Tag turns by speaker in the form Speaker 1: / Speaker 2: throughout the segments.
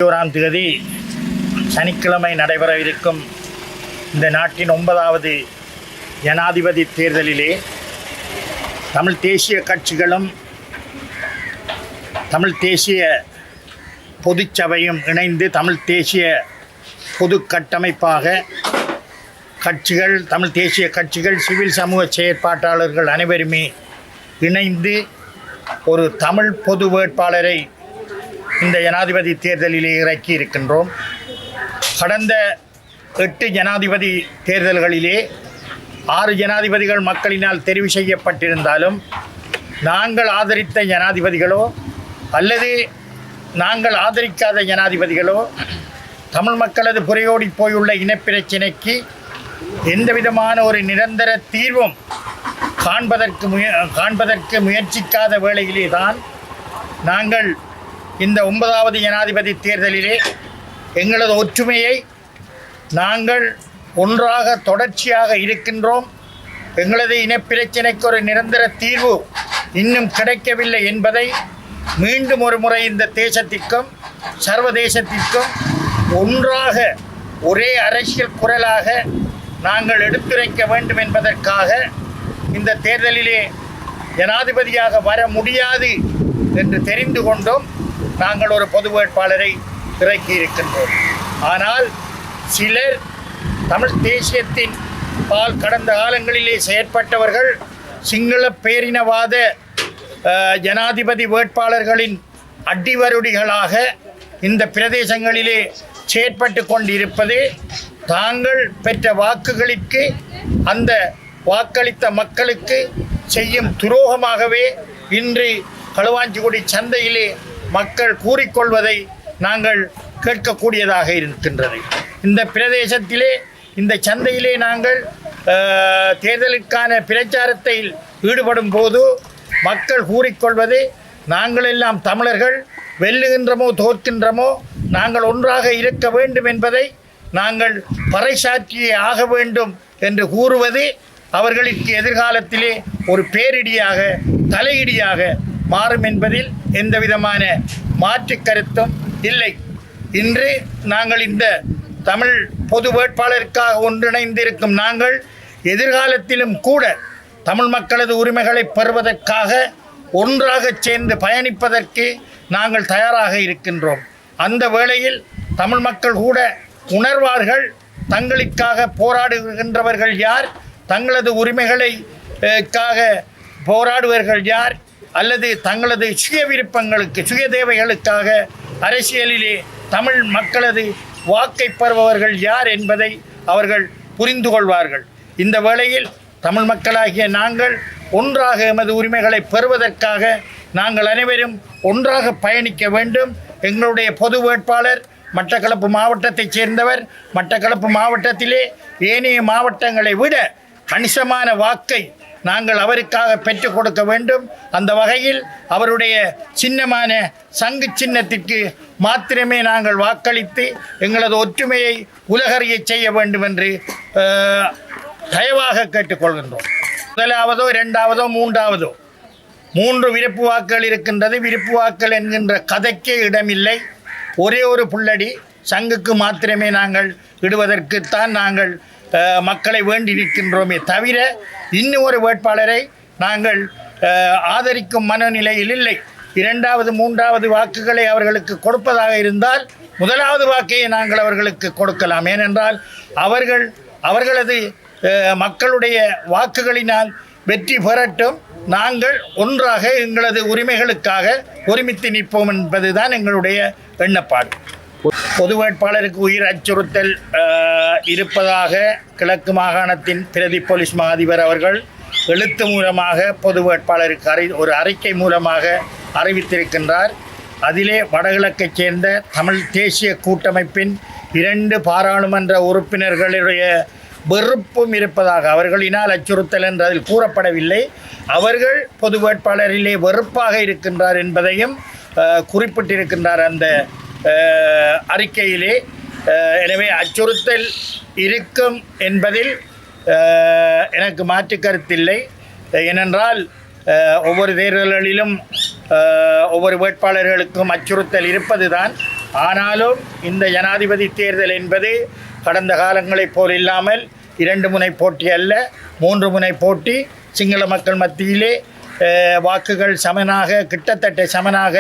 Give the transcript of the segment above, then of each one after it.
Speaker 1: 1 தேதி சனிக்கிழமை நடைபெற இருக்கும் இந்த நாட்டின் 9வது ஜனாதிபதி தேர்தலிலே தமிழ் தேசிய கட்சிகளும் தமிழ் தேசிய பொதுச்சபையும் இணைந்து தமிழ் தேசிய பொது கட்டமைப்பாக கட்சிகள், தமிழ் தேசிய கட்சிகள், சிவில் சமூக செயற்பாட்டாளர்கள் அனைவருமே இணைந்து ஒரு தமிழ் பொது வேட்பாளரை இந்த ஜனாதிபதி தேர்தலிலே இறக்கி இருக்கின்றோம். கடந்த 8 ஜனாதிபதி தேர்தல்களிலே 6 ஜனாதிபதிகள் மக்களினால் தெரிவு செய்யப்பட்டிருந்தாலும் நாங்கள் ஆதரித்த ஜனாதிபதிகளோ அல்லது நாங்கள் ஆதரிக்காத ஜனாதிபதிகளோ தமிழ் மக்களது புரையோடி போயுள்ள இனப்பிரச்சினைக்கு எந்தவிதமான ஒரு நிரந்தர தீர்வும் காண்பதற்கு முயற்சிக்காத வேளையிலே தான் நாங்கள் இந்த 9வது ஜனாதிபதி தேர்தலிலே எங்களது ஒற்றுமையை நாங்கள் ஒன்றாக தொடர்ச்சியாக இருக்கின்றோம், எங்களது இனப்பிரச்சினைக்கு ஒரு நிரந்தர தீர்வு இன்னும் கிடைக்கவில்லை என்பதை மீண்டும் ஒரு முறை இந்த தேசத்திற்கும் சர்வதேசத்திற்கும் ஒன்றாக ஒரே அரசியல் குரலாக நாங்கள் எடுத்துரைக்க வேண்டும் என்பதற்காக இந்த தேர்தலிலே ஜனாதிபதியாக வர முடியாது என்று தெரிந்து கொண்டும் நாங்கள் ஒரு பொது வேட்பாளரை இறக்கி இருக்கின்றோம். ஆனால் சிலர் தமிழ் தேசியத்தின் பால் கடந்த காலங்களிலே செயற்பட்டவர்கள் சிங்கள பேரினவாத ஜனாதிபதி வேட்பாளர்களின் அடிவருடிகளாக இந்த பிரதேசங்களிலே செயற்பட்டு கொண்டிருப்பது தாங்கள் பெற்ற வாக்குகளுக்கு, அந்த வாக்களித்த மக்களுக்கு செய்யும் துரோகமாகவே இன்று களுவாஞ்சிக்குடி சந்தையிலே மக்கள் கூறிக்கொள்வதை நாங்கள் கேட்கக்கூடியதாக இருக்கின்றது. இந்த பிரதேசத்திலே, இந்த சந்தையிலே நாங்கள் தேர்தலுக்கான பிரச்சாரத்தில் ஈடுபடும் போது மக்கள் கூறிக்கொள்வது, நாங்கள் எல்லாம் தமிழர்கள், வெல்லுகின்றமோ தோற்கின்றமோ நாங்கள் ஒன்றாக இருக்க வேண்டும் என்பதை நாங்கள் பறைசாற்றியே ஆக வேண்டும் என்று கூறுவது அவர்களுக்கு எதிர்காலத்திலே ஒரு பேரிடியாக, தலையிடியாக மாறும் என்பதில் எந்தவிதமான மாற்று கருத்தும் இல்லை. இன்று நாங்கள் இந்த தமிழ் பொது வேட்பாளருக்காக ஒன்றிணைந்திருக்கும் நாங்கள் எதிர்காலத்திலும் கூட தமிழ் மக்களது உரிமைகளை பெறுவதற்காக ஒன்றாக சேர்ந்து பயணிப்பதற்கு நாங்கள் தயாராக இருக்கின்றோம். அந்த வேளையில் தமிழ் மக்கள் கூட உணர்வார்கள், தங்களுக்காக போராடுகின்றவர்கள் யார், தங்களது உரிமைகளுக்காக போராடுவர்கள் யார், அல்லது தங்களது சுய விருப்பங்களுக்கு, சுய தேவைகளுக்காக அரசியலிலே தமிழ் மக்களது வாக்கை பெறுபவர்கள் யார் என்பதை அவர்கள் புரிந்து கொள்வார்கள். இந்த வேளையில் தமிழ் மக்களாகிய நாங்கள் ஒன்றாக எமது உரிமைகளை பெறுவதற்காக நாங்கள் அனைவரும் ஒன்றாக பயணிக்க வேண்டும். எங்களுடைய பொது வேட்பாளர் மட்டக்களப்பு மாவட்டத்தைச் சேர்ந்தவர். மட்டக்களப்பு மாவட்டத்திலே ஏனைய மாவட்டங்களை விட கணிசமான வாக்கை நாங்கள் அவருக்காக பெற்றுக் கொடுக்க வேண்டும். அந்த வகையில் அவருடைய சின்னமான சங்கு சின்னத்திற்கு மாத்திரமே நாங்கள் வாக்களித்து எங்களது ஒற்றுமையை உலகறிய செய்ய வேண்டும் என்று தயவாக கேட்டுக்கொள்கின்றோம். முதலாவதோ, 2வதோ, 3வதோ 3 விருப்பு வாக்குகள் இருக்கின்றது. விருப்பு வாக்குகள் என்கின்ற கதைக்கே இடமில்லை. ஒரே ஒரு புள்ளடி சங்குக்கு மாத்திரமே நாங்கள் இடுவதற்குத்தான் நாங்கள் மக்களை வேண்டி நிற்கின்றோமே தவிர இன்னும் ஒரு வேட்பாளரை நாங்கள் ஆதரிக்கும் மனநிலையில் இல்லை. 2வது 3வது வாக்குகளை அவர்களுக்கு கொடுப்பதாக இருந்தால் 1வது வாக்கையை நாங்கள் அவர்களுக்கு கொடுக்கலாம். ஏனென்றால் அவர்களது மக்களுடைய வாக்குகளினால் வெற்றி பெறட்டும், நாங்கள் ஒன்றாக எங்களது உரிமைகளுக்காக ஒருமித்து நிற்போம் என்பதுதான் எங்களுடைய எண்ணப்பாடு. பொது வேட்பாளருக்கு உயிர் அச்சுறுத்தல் இருப்பதாக கிழக்கு மாகாணத்தின் பிரதி போலீஸ் மா அதிபர் அவர்கள் எழுத்து மூலமாக பொது வேட்பாளருக்கு ஒரு அறிக்கை மூலமாக அறிவித்திருக்கின்றார். அதிலே வடகிழக்கைச் சேர்ந்த தமிழ் தேசிய கூட்டமைப்பின் 2 பாராளுமன்ற உறுப்பினர்களுடைய வெறுப்பும் இருப்பதாக, அவர்களினால் அச்சுறுத்தல் என்று அதில் கூறப்படவில்லை, அவர்கள் பொது வேட்பாளரிலே வெறுப்பாக இருக்கின்றார் என்பதையும் குறிப்பிட்டிருக்கின்றார் அந்த அறிக்கையிலே. எனவே அச்சுறுத்தல் இருக்கும் என்பதில் எனக்கு மாற்று கருத்தில்லை. ஏனென்றால் ஒவ்வொரு தேர்தல்களிலும் ஒவ்வொரு வேட்பாளர்களுக்கும் அச்சுறுத்தல் இருப்பது தான். ஆனாலும் இந்த ஜனாதிபதி தேர்தல் என்பது கடந்த காலங்களைப் போல் இல்லாமல் 2 முனை போட்டி அல்ல, 3 முனை போட்டி. சிங்கள மக்கள் மத்தியிலே வாக்குகள் கிட்டத்தட்ட சமனாக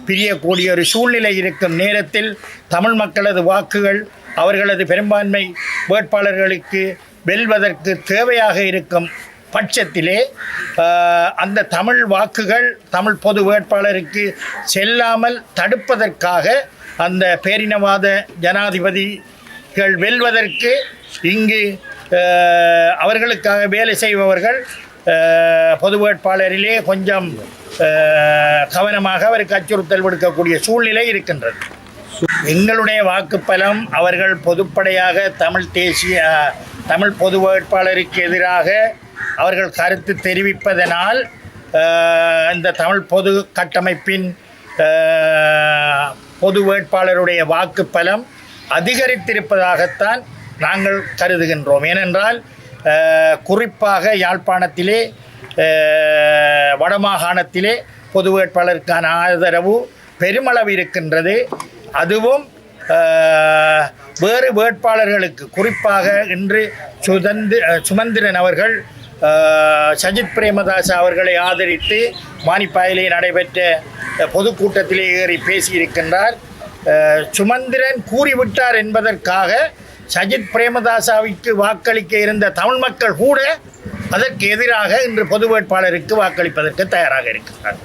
Speaker 1: பிரியக்கூடிய ஒரு சூழ்நிலை இருக்கும் நேரத்தில் தமிழ் மக்களது வாக்குகள் அவர்களது பெரும்பான்மை வேட்பாளர்களுக்கு வெல்வதற்கு தேவையாக இருக்கும் பட்சத்திலே அந்த தமிழ் வாக்குகள் தமிழ் பொது வேட்பாளருக்கு செல்லாமல் தடுப்பதற்காக அந்த பேரினவாத ஜனாதிபதிகள் வெல்வதற்கு இங்கு அவர்களுக்காக வேலை செய்பவர்கள் பொது வேட்பாளரிலே கொஞ்சம் கவனமாக அவருக்கு அச்சுறுத்தல் விடுக்கக்கூடிய சூழ்நிலை இருக்கின்றது. எங்களுடைய வாக்குப்பலம் அவர்கள் பொதுப்படையாக தமிழ் பொது வேட்பாளருக்கு எதிராக அவர்கள் கருத்து தெரிவிப்பதனால் இந்த தமிழ் பொது கட்டமைப்பின் பொது வேட்பாளருடைய வாக்குப்பலம் அதிகரித்திருப்பதாகத்தான் நாங்கள் கருதுகின்றோம். ஏனென்றால் குறிப்பாக யாழ்ப்பாணத்திலே வடமாகாணத்திலே பொது வேட்பாளருக்கான ஆதரவு பெருமளவு இருக்கின்றது. அதுவும் வேறு வேட்பாளர்களுக்கு குறிப்பாக இன்று சுமந்திரன் அவர்கள் சஜித் பிரேமதாச அவர்களை ஆதரித்து மானிப்பாயிலே நடைபெற்ற பொதுக்கூட்டத்திலே ஏறி பேசியிருக்கின்றார். சுமந்திரன் கூறிவிட்டார் என்பதற்காக சஜித் பிரேமதாசாவிற்கு வாக்களிக்க இருந்த தமிழ் மக்கள் கூட அதற்கு எதிராக இன்று பொது வேட்பாளருக்கு வாக்களிப்பதற்கு தயாராக இருக்கிறார்.